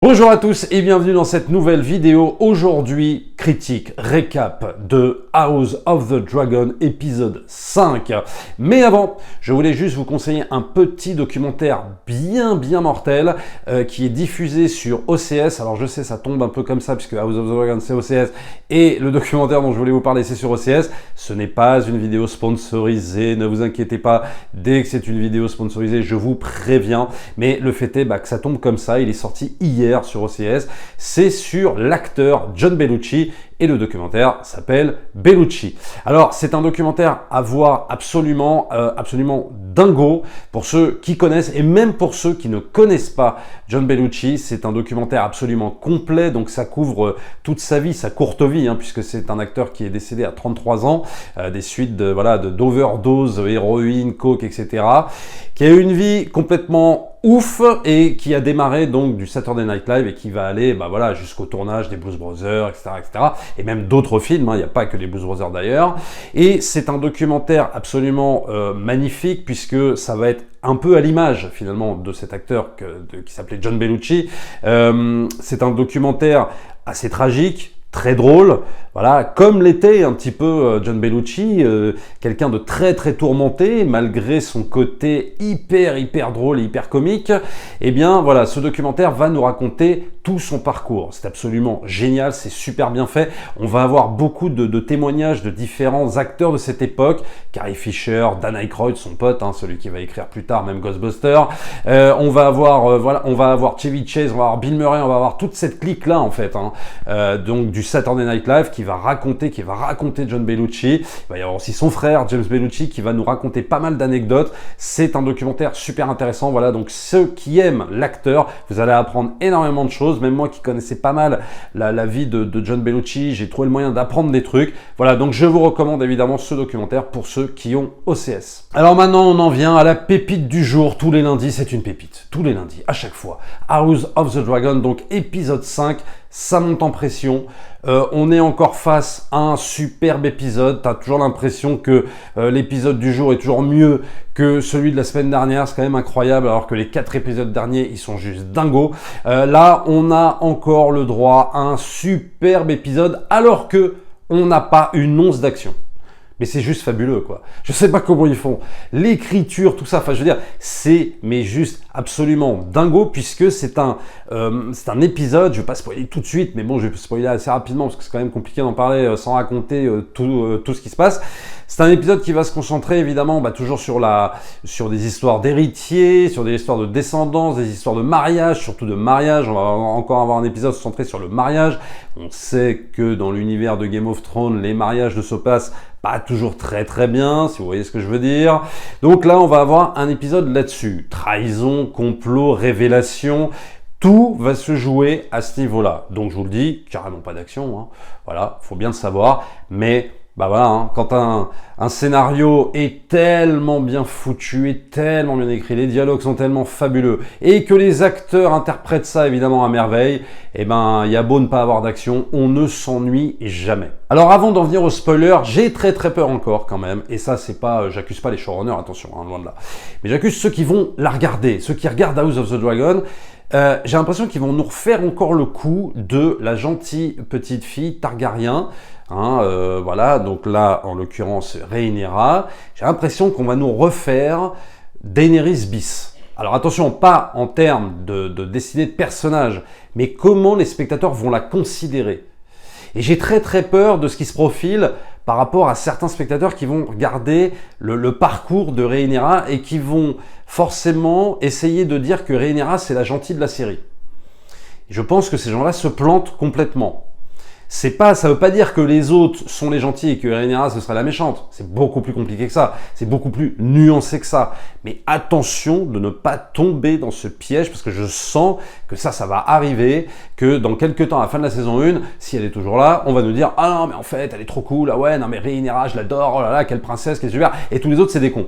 Bonjour à tous et bienvenue dans cette nouvelle vidéo. Aujourd'hui, critique, récap de House of the Dragon épisode 5. Mais avant, je voulais juste vous conseiller un petit documentaire bien mortel qui est diffusé sur OCS. Alors je sais, ça tombe un peu comme ça puisque House of the Dragon c'est OCS et le documentaire dont je voulais vous parler c'est sur OCS. Ce n'est pas une vidéo sponsorisée, ne vous inquiétez pas. Dès que c'est une vidéo sponsorisée, je vous préviens. Mais le fait est que ça tombe comme ça, il est sorti hier sur OCS, c'est sur l'acteur John Belushi et le documentaire s'appelle Belushi. Alors c'est un documentaire à voir absolument dingo pour ceux qui connaissent et même pour ceux qui ne connaissent pas John Belushi. C'est un documentaire absolument complet, donc ça couvre toute sa vie, sa courte vie, puisque c'est un acteur qui est décédé à 33 ans des suites d'overdose, héroïne, coke, etc. qui a eu une vie complètement ouf et qui a démarré donc du Saturday Night Live et qui va aller jusqu'au tournage des Blues Brothers, etc. et même d'autres films, il n'y a pas que les Blues Brothers d'ailleurs. Et c'est un documentaire absolument magnifique puisque ça va être un peu à l'image finalement de cet acteur qui s'appelait John Belushi. C'est un documentaire assez tragique, très drôle, voilà, comme l'était un petit peu John Belushi, quelqu'un de très tourmenté, malgré son côté hyper drôle et hyper comique. Et bien voilà, ce documentaire va nous raconter tout son parcours. C'est absolument génial, c'est super bien fait. On va avoir beaucoup de témoignages de différents acteurs de cette époque, Carrie Fisher, Dan Aykroyd, son pote, celui qui va écrire plus tard même Ghostbusters. On va avoir Chevy Chase, on va avoir Bill Murray, on va avoir toute cette clique là en fait, donc du Saturday Night Live qui va raconter John Belushi. Il va y avoir aussi son frère James Belushi qui va nous raconter pas mal d'anecdotes. C'est un documentaire super intéressant. Voilà, donc ceux qui aiment l'acteur, vous allez apprendre énormément de choses. Même moi qui connaissais pas mal la vie de John Belushi, j'ai trouvé le moyen d'apprendre des trucs. Voilà, donc je vous recommande évidemment ce documentaire pour ceux qui ont OCS. Alors maintenant, on en vient à la pépite du jour. Tous les lundis, c'est une pépite. Tous les lundis, à chaque fois. House of the Dragon, donc épisode 5. Ça monte en pression, on est encore face à un superbe épisode, t'as toujours l'impression que l'épisode du jour est toujours mieux que celui de la semaine dernière, c'est quand même incroyable, alors que les 4 épisodes derniers, ils sont juste dingos. Là, on a encore le droit à un superbe épisode, alors que on n'a pas une once d'action. Mais c'est juste fabuleux, quoi. Je sais pas comment ils font. L'écriture, tout ça, enfin, je veux dire, c'est juste absolument dingo, puisque c'est un épisode, je vais pas spoiler tout de suite, mais bon, je vais spoiler assez rapidement, parce que c'est quand même compliqué d'en parler sans raconter tout ce qui se passe. C'est un épisode qui va se concentrer, évidemment, toujours sur des histoires d'héritiers, sur des histoires de descendance, des histoires de mariage, surtout de mariage. On va encore avoir un épisode centré sur le mariage. On sait que dans l'univers de Game of Thrones, les mariages ne se passent pas toujours très bien, si vous voyez ce que je veux dire. Donc là, on va avoir un épisode là-dessus. Trahison, complot, révélation, tout va se jouer à ce niveau-là. Donc je vous le dis, carrément pas d'action, voilà, faut bien le savoir, mais quand un scénario est tellement bien foutu, est tellement bien écrit, les dialogues sont tellement fabuleux, et que les acteurs interprètent ça évidemment à merveille, il y a beau ne pas avoir d'action, on ne s'ennuie jamais. Alors avant d'en venir au spoiler, j'ai très peur encore quand même, et ça c'est pas, j'accuse pas les showrunners, attention, loin de là, mais j'accuse ceux qui vont la regarder, ceux qui regardent House of the Dragon. J'ai l'impression qu'ils vont nous refaire encore le coup de la gentille petite fille Targaryen. Voilà, donc là, en l'occurrence, Rhaenyra. J'ai l'impression qu'on va nous refaire Daenerys bis. Alors attention, pas en termes de destinée de personnage, mais comment les spectateurs vont la considérer. Et j'ai très peur de ce qui se profile par rapport à certains spectateurs qui vont regarder le parcours de Rhaenyra et qui vont forcément essayer de dire que Rhaenyra c'est la gentille de la série. Et je pense que ces gens-là se plantent complètement. Ça veut pas dire que les autres sont les gentils et que Rhaenyra ce serait la méchante. C'est beaucoup plus compliqué que ça. C'est beaucoup plus nuancé que ça. Mais attention de ne pas tomber dans ce piège parce que je sens que ça va arriver, que dans quelques temps, à la fin de la saison 1, si elle est toujours là, on va nous dire « Ah non, mais en fait, elle est trop cool. Ah ouais, non mais Rhaenyra, je l'adore. Oh là là, quelle princesse, quelle super. » Et tous les autres, c'est des cons.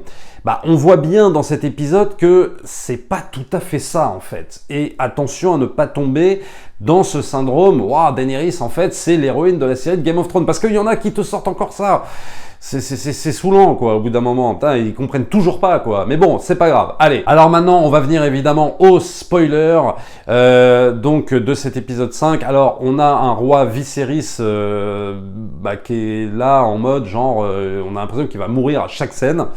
On voit bien dans cet épisode que c'est pas tout à fait ça en fait. Et attention à ne pas tomber dans ce syndrome, waouh, Daenerys en fait c'est l'héroïne de la série de Game of Thrones, parce qu'il y en a qui te sortent encore ça. C'est saoulant, quoi, au bout d'un moment. Putain, ils comprennent toujours pas, quoi. Mais bon, c'est pas grave. Allez. Alors maintenant, on va venir évidemment au spoiler, donc, de cet épisode 5. Alors, on a un roi Viserys, qui est là en mode, genre, on a l'impression qu'il va mourir à chaque scène.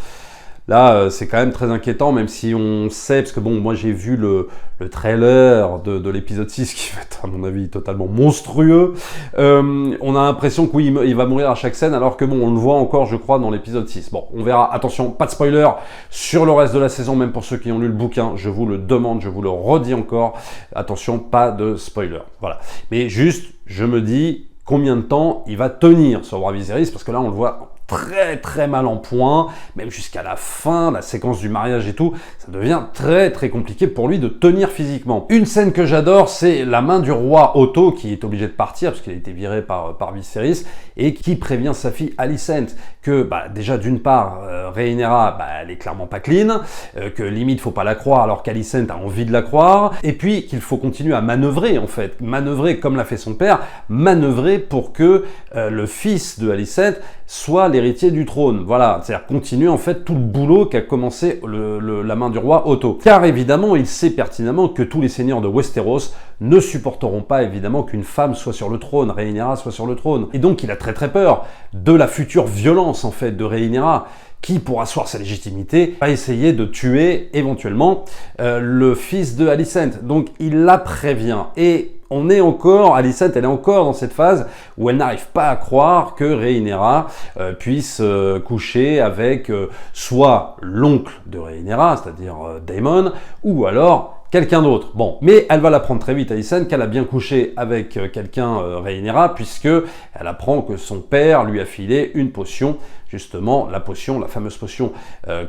Là, c'est quand même très inquiétant, même si on sait, parce que bon, moi j'ai vu le trailer de l'épisode 6 qui va être, à mon avis, totalement monstrueux. On a l'impression que oui, il va mourir à chaque scène, alors que bon, on le voit encore, je crois, dans l'épisode 6. Bon, on verra. Attention, pas de spoiler sur le reste de la saison, même pour ceux qui ont lu le bouquin. Je vous le demande, je vous le redis encore. Attention, pas de spoiler. Voilà. Mais juste, je me dis, combien de temps il va tenir ce roi Viserys, parce que là, on le voit très très mal en point, même jusqu'à la fin, la séquence du mariage et tout, ça devient très très compliqué pour lui de tenir physiquement. Une scène que j'adore, c'est la main du roi Otto qui est obligé de partir parce qu'il a été viré par Viserys et qui prévient sa fille Alicent que déjà d'une part Rhaenyra elle est clairement pas clean, que limite faut pas la croire alors qu'Alicent a envie de la croire, et puis qu'il faut continuer à manœuvrer en fait, manœuvrer comme l'a fait son père, manœuvrer pour que le fils de Alicent soit l'héritier du trône. Voilà, c'est-à-dire continuer en fait tout le boulot qu'a commencé la main du roi Otto. Car évidemment, il sait pertinemment que tous les seigneurs de Westeros ne supporteront pas évidemment qu'une femme soit sur le trône, Rhaenyra soit sur le trône. Et donc il a très très peur de la future violence en fait de Rhaenyra, qui, pour asseoir sa légitimité, va essayer de tuer éventuellement le fils de Alicent. Donc il la prévient. Et on est encore, Alicent, elle est encore dans cette phase où elle n'arrive pas à croire que Rhaenyra puisse coucher avec soit l'oncle de Rhaenyra, c'est-à-dire Daemon, ou alors quelqu'un d'autre. Bon, mais elle va l'apprendre très vite, Alicent, qu'elle a bien couché avec quelqu'un, Rhaenyra, puisque elle apprend que son père lui a filé une potion, justement la fameuse potion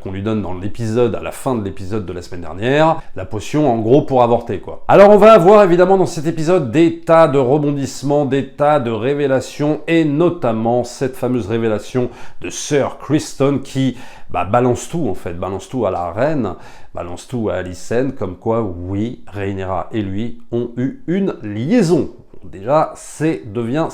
qu'on lui donne dans l'épisode, à la fin de l'épisode de la semaine dernière, la potion en gros pour avorter, quoi. Alors on va avoir évidemment dans cet épisode des tas de rebondissements, des tas de révélations, et notamment cette fameuse révélation de Sir Criston qui balance tout en fait, balance tout à la reine, balance tout à Alicent, comme quoi oui, Rhaenyra et lui ont eu une liaison. Déjà, ça devient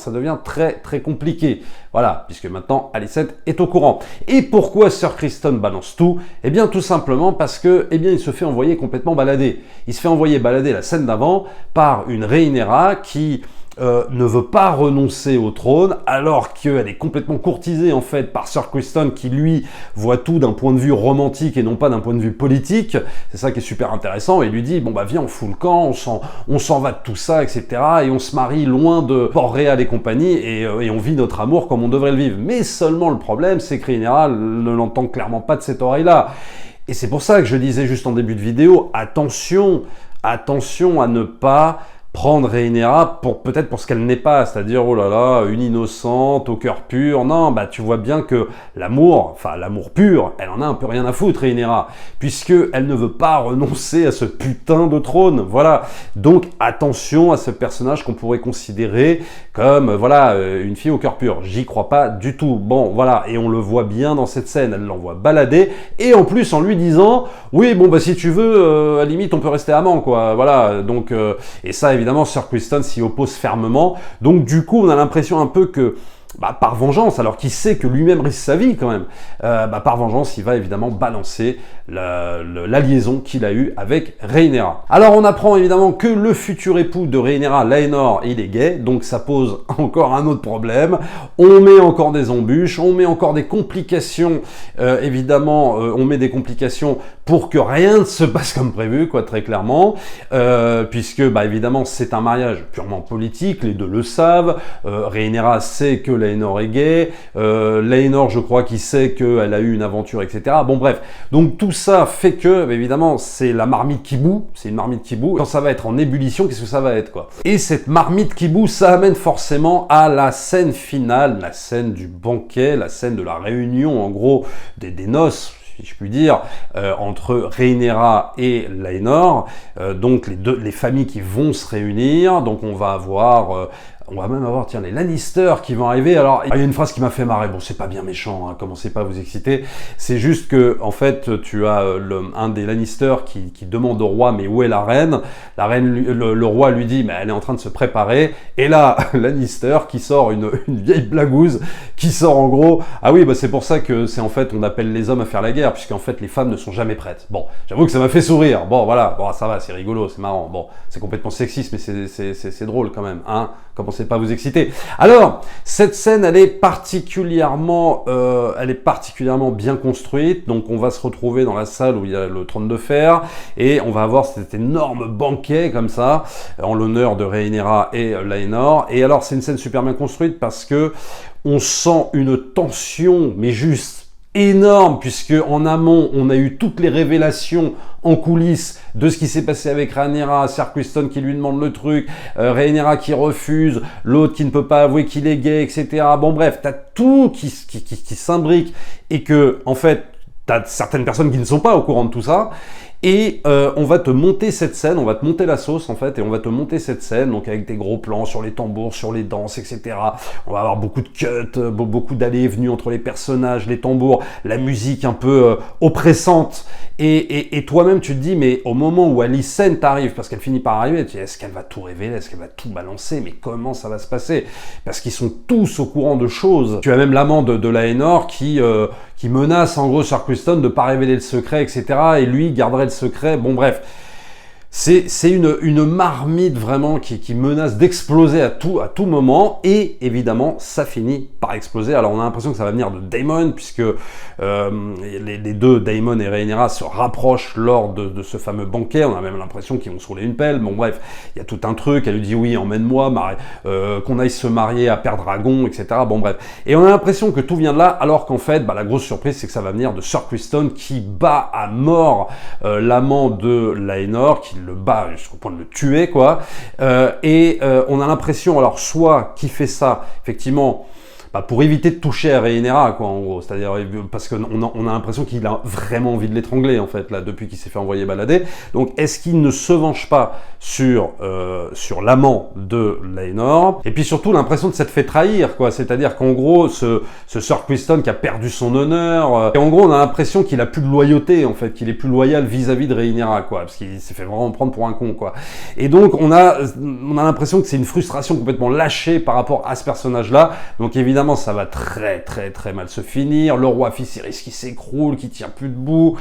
très très compliqué. Voilà, puisque maintenant Alicent est au courant. Et pourquoi Sir Criston balance tout? Eh bien, tout simplement parce que, il se fait envoyer complètement balader. Il se fait envoyer balader la scène d'avant par une Rhaenyra qui ne veut pas renoncer au trône, alors qu'elle est complètement courtisée en fait par Sir Criston qui lui voit tout d'un point de vue romantique et non pas d'un point de vue politique. C'est ça qui est super intéressant, et il lui dit bon viens, on fout le camp, on s'en va de tout ça, etc. et on se marie loin de Port-Réal et compagnie, et on vit notre amour comme on devrait le vivre. Mais seulement le problème, c'est que Rhaenyra ne l'entend clairement pas de cette oreille-là. Et c'est pour ça que je disais juste en début de vidéo, attention à ne pas prendre Rhaenyra peut-être pour ce qu'elle n'est pas, c'est-à-dire oh là là, une innocente au cœur pur. Non, tu vois bien que l'amour pur, elle en a un peu rien à foutre, Rhaenyra, puisque elle ne veut pas renoncer à ce putain de trône. Voilà. Donc attention à ce personnage qu'on pourrait considérer comme une fille au cœur pur. J'y crois pas du tout. Bon, voilà, et on le voit bien dans cette scène. Elle l'envoie balader, et en plus en lui disant oui, si tu veux, à la limite on peut rester amants, quoi. Voilà. Donc et ça évidemment Sir Criston s'y oppose fermement. Donc du coup on a l'impression un peu que par vengeance, alors qu'il sait que lui-même risque sa vie quand même, par vengeance, il va évidemment balancer la liaison qu'il a eue avec Rhaenyra. Alors on apprend évidemment que le futur époux de Rhaenyra, Laenor, il est gay, donc ça pose encore un autre problème. On met encore des embûches, on met encore des complications, évidemment, on met des complications pour que rien ne se passe comme prévu, quoi, très clairement, puisque évidemment c'est un mariage purement politique, les deux le savent. Rhaenyra sait que Laenor est gay, Laenor je crois qu'il sait qu'elle a eu une aventure, etc. Bon bref, donc tout ça fait que, évidemment, c'est la marmite qui bout, c'est une marmite qui bout. Quand ça va être en ébullition, qu'est-ce que ça va être, quoi? Et cette marmite qui bout, ça amène forcément à la scène finale, la scène du banquet, la scène de la réunion, en gros, des noces, si je puis dire, entre Rhaenyra et Laenor, donc les familles qui vont se réunir. Donc on va avoir On va même avoir, tiens, les Lannister qui vont arriver. Alors, il y a une phrase qui m'a fait marrer. Bon, c'est pas bien méchant, hein, commencez pas à vous exciter. C'est juste que, en fait, tu as un des Lannister qui demande au roi, mais où est la reine? La reine, le roi lui dit, mais elle est en train de se préparer. Et là, Lannister qui sort une vieille blagouze, qui sort en gros, ah oui, bah c'est pour ça que c'est en fait, on appelle les hommes à faire la guerre, puisqu'en fait, les femmes ne sont jamais prêtes. Bon, j'avoue que ça m'a fait sourire. Bon, voilà, bon, ça va, c'est rigolo, c'est marrant. Bon, c'est complètement sexiste, mais c'est drôle quand même, hein. Commencez pas à vous exciter. Alors, cette scène, elle est particulièrement bien construite. Donc, on va se retrouver dans la salle où il y a le trône de fer et on va avoir cet énorme banquet comme ça en l'honneur de Rhaenyra et Laenor. Et alors, c'est une scène super bien construite parce que on sent une tension, mais juste énorme, puisque en amont, on a eu toutes les révélations en coulisses de ce qui s'est passé avec Rhaenyra, Ser Criston qui lui demande le truc, Rhaenyra qui refuse, l'autre qui ne peut pas avouer qu'il est gay, etc. Bon bref, t'as tout qui s'imbrique et que, en fait, t'as certaines personnes qui ne sont pas au courant de tout ça. Et on va te monter cette scène, on va te monter la sauce en fait, et on va te monter cette scène, donc avec des gros plans sur les tambours, sur les danses, etc. On va avoir beaucoup de cuts, beaucoup d'allées et venues entre les personnages, les tambours, la musique un peu oppressante. Et toi-même tu te dis, mais au moment où Alicent t'arrive, parce qu'elle finit par arriver, tu dis, est-ce qu'elle va tout révéler, est-ce qu'elle va tout balancer, mais comment ça va se passer? Parce qu'ils sont tous au courant de choses. Tu as même l'amant de Laenor qui menace en gros Ser Criston de ne pas révéler le secret, etc. Et lui garderait le secret. Bon bref, c'est une marmite vraiment qui menace d'exploser à tout moment. Et évidemment, ça finit par exploser. Alors on a l'impression que ça va venir de Daemon, puisque les deux, Daemon et Rhaenyra, se rapprochent lors de ce fameux banquet. On a même l'impression qu'ils vont se rouler une pelle. Bon bref, il y a tout un truc. Elle lui dit oui, emmène-moi, qu'on aille se marier à Père Dragon, etc. Bon bref. Et on a l'impression que tout vient de là, alors qu'en fait, la grosse surprise, c'est que ça va venir de Ser Criston qui bat à mort l'amant de Laenor, qui le bat jusqu'au point de le tuer, quoi. On a l'impression, alors soit qui fait ça, effectivement, pour éviter de toucher à Rhaenyra, quoi, en gros. C'est-à-dire, parce qu'on a l'impression qu'il a vraiment envie de l'étrangler, en fait, là, depuis qu'il s'est fait envoyer balader. Donc, est-ce qu'il ne se venge pas sur l'amant de Laenor? Et puis surtout, l'impression de s'être fait trahir, quoi. C'est-à-dire qu'en gros, ce Ser Criston qui a perdu son honneur, et en gros, on a l'impression qu'il a plus de loyauté, en fait, qu'il est plus loyal vis-à-vis de Rhaenyra, quoi, parce qu'il s'est fait vraiment prendre pour un con, quoi. Et donc, on a l'impression que c'est une frustration complètement lâchée par rapport à ce personnage-là. Donc, évidemment, ça va très mal se finir. Le roi Viserys qui s'écroule, qui tient plus debout.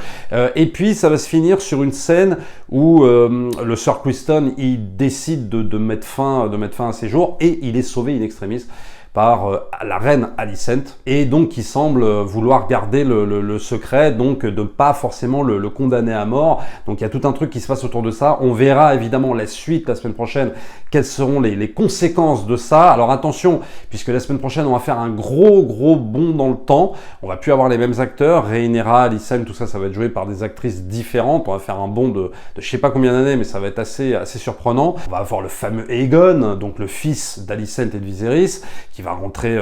Et puis, ça va se finir sur une scène où le Ser Criston, il décide de mettre fin à ses jours et il est sauvé in extremis par la reine Alicent, et donc qui semble vouloir garder le secret, donc de pas forcément le condamner à mort. Donc il y a tout un truc qui se passe autour de ça. On verra évidemment la suite la semaine prochaine, quelles seront les conséquences de ça. Alors attention, puisque la semaine prochaine on va faire un gros bond dans le temps, on va plus avoir les mêmes acteurs, Rhaenyra, Alicent, tout ça, ça va être joué par des actrices différentes. On va faire un bond de je sais pas combien d'années, mais ça va être assez surprenant. On va avoir le fameux Aegon, donc le fils d'Alicent et de Viserys, qui va rentrer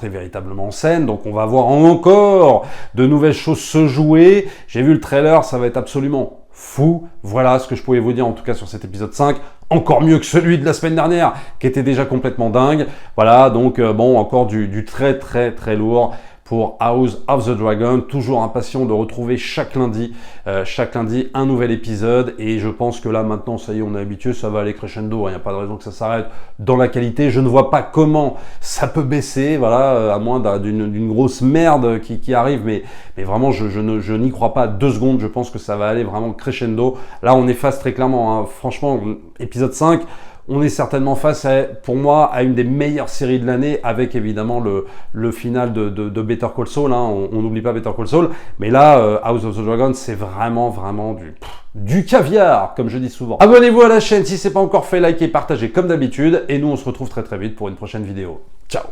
véritablement en scène. Donc on va voir encore de nouvelles choses se jouer. J'ai vu le trailer, ça va être absolument fou. Voilà ce que je pouvais vous dire en tout cas sur cet épisode 5. Encore mieux que celui de la semaine dernière, qui était déjà complètement dingue. Voilà, donc bon, encore du très lourd pour House of the Dragon. Toujours impatient de retrouver chaque lundi un nouvel épisode, et je pense que là maintenant ça y est, on est habitué, ça va aller crescendo, il n'y a pas de raison que ça s'arrête dans la qualité. Je ne vois pas comment ça peut baisser, voilà, à moins d'une grosse merde qui arrive, mais vraiment je n'y crois pas 2 secondes. Je pense que ça va aller vraiment crescendo. Là on est face très clairement, hein, franchement, épisode 5, on est certainement face, pour moi, à une des meilleures séries de l'année, avec évidemment le final de Better Call Saul. Hein. On n'oublie pas Better Call Saul. Mais là, House of the Dragon, c'est vraiment du caviar, comme je dis souvent. Abonnez-vous à la chaîne si ce n'est pas encore fait, likez, partagez comme d'habitude. Et nous, on se retrouve très vite pour une prochaine vidéo. Ciao!